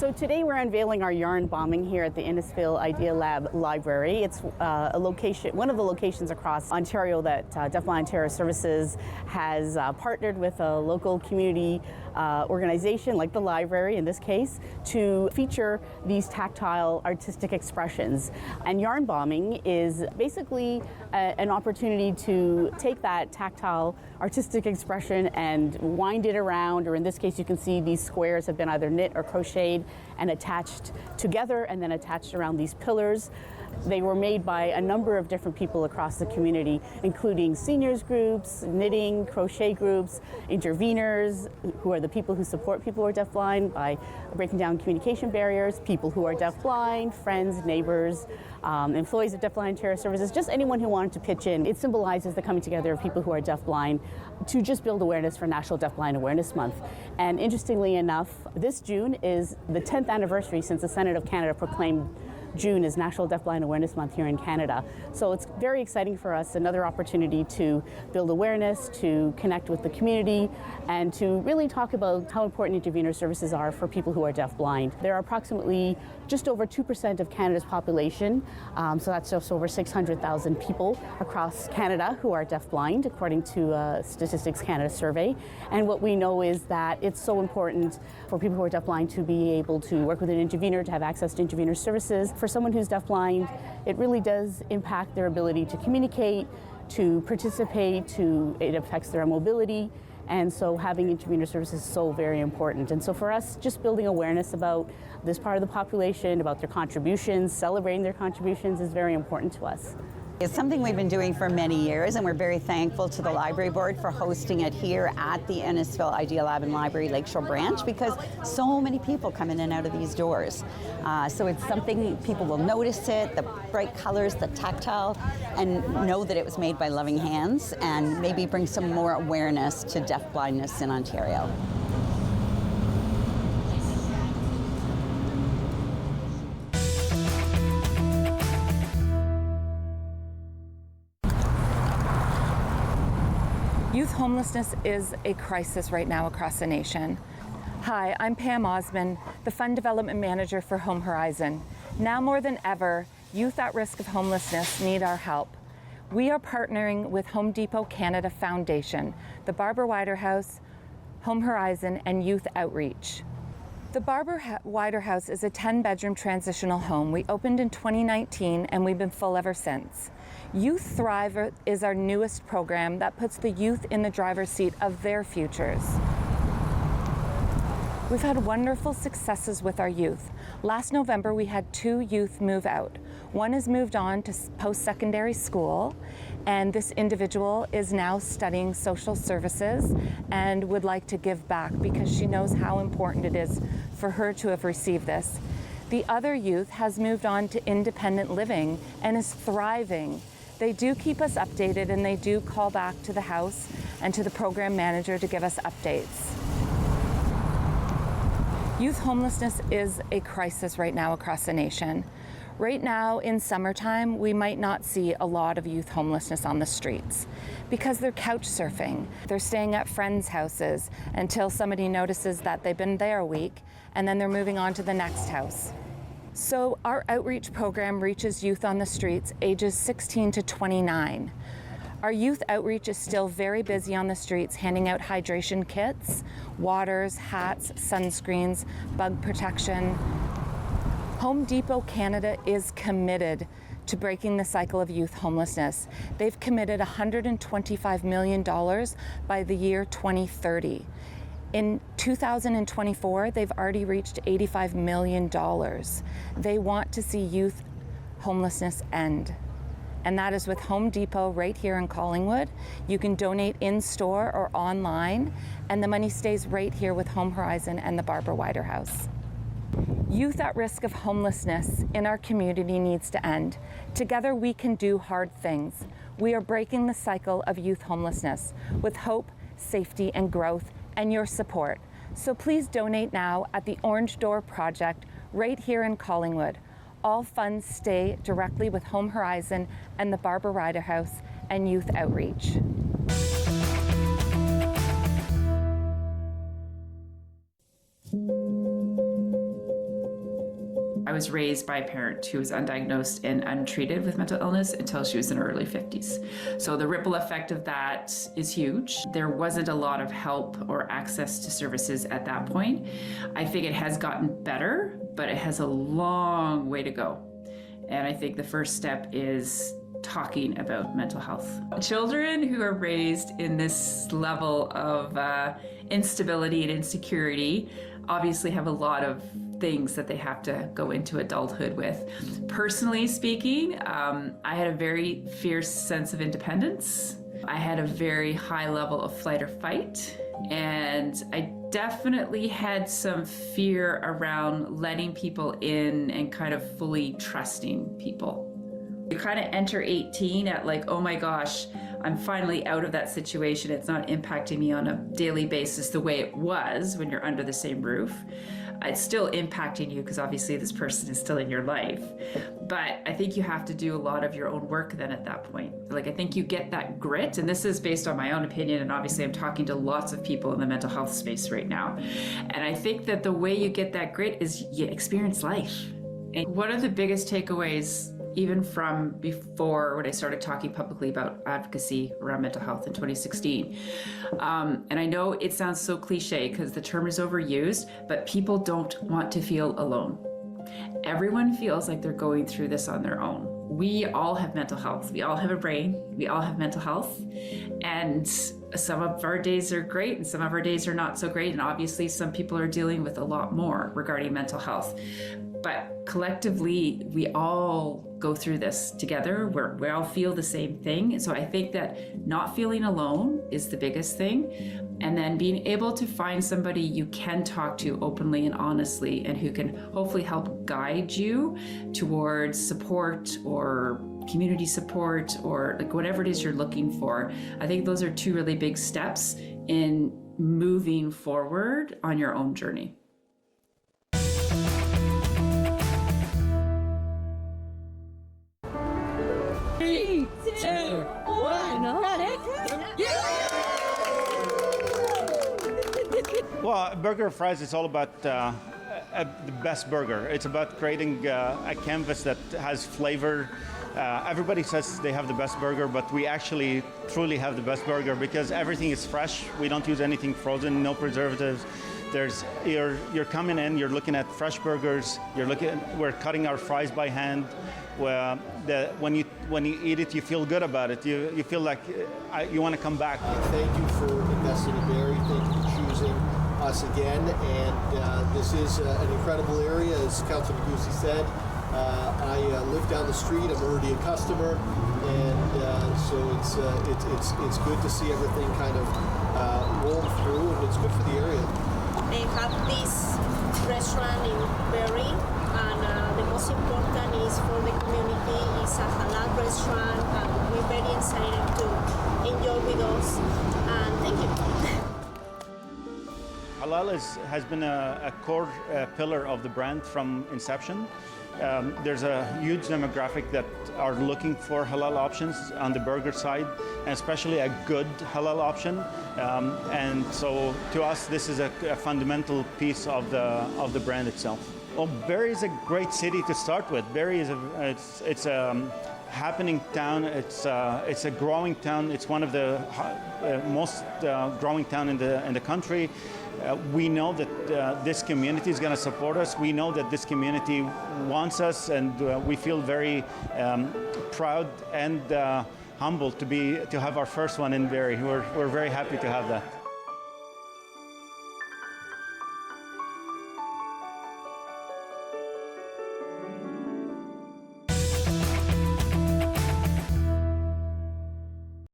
So today we're unveiling our yarn bombing here at the Innisfil Idea Lab Library. It's a location, one of the locations across Ontario that Deafblind Ontario Services has partnered with a local community organization like the library in this case to feature these tactile artistic expressions. And yarn bombing is basically an opportunity to take that tactile artistic expression and wind it around, or in this case you can see these squares have been either knit or crocheted and attached together and then attached around these pillars. They were made by a number of different people across the community, including seniors groups, knitting, crochet groups, interveners, who are the people who support people who are deafblind by breaking down communication barriers, people who are deafblind, friends, neighbors, employees of Deafblind Ontario Services, just anyone who wanted to pitch in. It symbolizes the coming together of people who are deafblind to just build awareness for National Deafblind Awareness Month. And interestingly enough, this June is the 10th anniversary since the Senate of Canada proclaimed June is National Deafblind Awareness Month here in Canada. So it's very exciting for us, another opportunity to build awareness, to connect with the community, and to really talk about how important intervener services are for people who are deafblind. There are approximately just over 2% of Canada's population, so that's just over 600,000 people across Canada who are deafblind, according to Statistics Canada survey. And what we know is that it's so important for people who are deafblind to be able to work with an intervener, to have access to intervener services. For someone who's deafblind, it really does impact their ability to communicate, to participate, it affects their mobility, and so having intervener services is so very important. And so for us, just building awareness about this part of the population, about their contributions, celebrating their contributions is very important to us. It's something we've been doing for many years, and we're very thankful to the library board for hosting it here at the Innisfil Idea Lab and Library Lakeshore branch, because so many people come in and out of these doors. So it's something people will notice it, the bright colors, the tactile, and know that it was made by loving hands, and maybe bring some more awareness to deafblindness in Ontario. Youth homelessness is a crisis right now across the nation. Hi, I'm Pam Osman, the Fund Development Manager for Home Horizon. Now more than ever, youth at risk of homelessness need our help. We are partnering with Home Depot Canada Foundation, the Barbara Wider House, Home Horizon, and Youth Outreach. The Barbara Wider House is a 10-bedroom transitional home. We opened in 2019 and we've been full ever since. Youth Thrive is our newest program that puts the youth in the driver's seat of their futures. We've had wonderful successes with our youth. Last November, we had 2 youth move out. One has moved on to post-secondary school, and this individual is now studying social services and would like to give back because she knows how important it is for her to have received this. The other youth has moved on to independent living and is thriving. They do keep us updated, and they do call back to the house and to the program manager to give us updates. Youth homelessness is a crisis right now across the nation. Right now in summertime, we might not see a lot of youth homelessness on the streets because they're couch surfing. They're staying at friends' houses until somebody notices that they've been there a week, and then they're moving on to the next house. So our outreach program reaches youth on the streets ages 16 to 29. Our youth outreach is still very busy on the streets, handing out hydration kits, waters, hats, sunscreens, bug protection. Home Depot Canada is committed to breaking the cycle of youth homelessness. They've committed $125 million by the year 2030. In 2024, they've already reached $85 million. They want to see youth homelessness end. And that is with Home Depot right here in Collingwood. You can donate in-store or online, and the money stays right here with Home Horizon and the Barbara Wider House. Youth at risk of homelessness in our community needs to end. Together we can do hard things. We are breaking the cycle of youth homelessness with hope, safety, and growth, and your support. So please donate now at the Orange Door Project right here in Collingwood. All funds stay directly with Home Horizon and the Barbara Wider House and Youth Outreach. raised by a parent who was undiagnosed and untreated with mental illness until she was in her early 50s. So the ripple effect of that is huge. There wasn't a lot of help or access to services at that point. I think it has gotten better, but it has a long way to go. And I think the first step is talking about mental health. Children who are raised in this level of instability and insecurity obviously have a lot of things that they have to go into adulthood with. Personally speaking, I had a very fierce sense of independence. I had a very high level of flight or fight, and I definitely had some fear around letting people in and kind of fully trusting people. You kind of enter 18 at like, oh my gosh, I'm finally out of that situation. It's not impacting me on a daily basis the way it was when you're under the same roof. It's still impacting you because obviously this person is still in your life. But I think you have to do a lot of your own work then at that point. Like, I think you get that grit, and this is based on my own opinion, and obviously I'm talking to lots of people in the mental health space right now. And I think that the way you get that grit is you experience life. And one of the biggest takeaways, even from before when I started talking publicly about advocacy around mental health in 2016. And I know it sounds so cliche because the term is overused, but people don't want to feel alone. Everyone feels like they're going through this on their own. We all have mental health. We all have a brain. We all have mental health. And some of our days are great and some of our days are not so great. And obviously some people are dealing with a lot more regarding mental health. But collectively, we all go through this together. We all feel the same thing. So I think that not feeling alone is the biggest thing. And then being able to find somebody you can talk to openly and honestly and who can hopefully help guide you towards support or community support or like whatever it is you're looking for. I think those are two really big steps in moving forward on your own journey. 3, 2, 1. Well, Burger Fries is all about the best burger. It's about creating a canvas that has flavor. Everybody says they have the best burger, but we actually truly have the best burger because everything is fresh. We don't use anything frozen, no preservatives. You're coming in, you're looking at fresh burgers. We're cutting our fries by hand. When you eat it, you feel good about it. You feel like you want to come back. Thank you for investing in Barrie. Thank you for choosing us again. And this is an incredible area, as Councilor Negussi said. I live down the street. I'm already a customer, and so it's good to see everything kind of roll through, and it's good for the area. They have this restaurant in Barrie, and the most important is for the community. It's a halal restaurant, and we're very excited to enjoy with us. And thank you. Halal has been a core pillar of the brand from inception. There's a huge demographic that are looking for halal options on the burger side, and especially a good halal option. And so to us, this is a fundamental piece of the brand itself. Well, Barrie is a great city to start with. Barrie is it's a happening town. It's a growing town. It's one of the most growing town in the country. We know that this community is going to support us. We know that this community wants us, and we feel very proud and humbled to have our first one in Barrie. We're very happy to have that.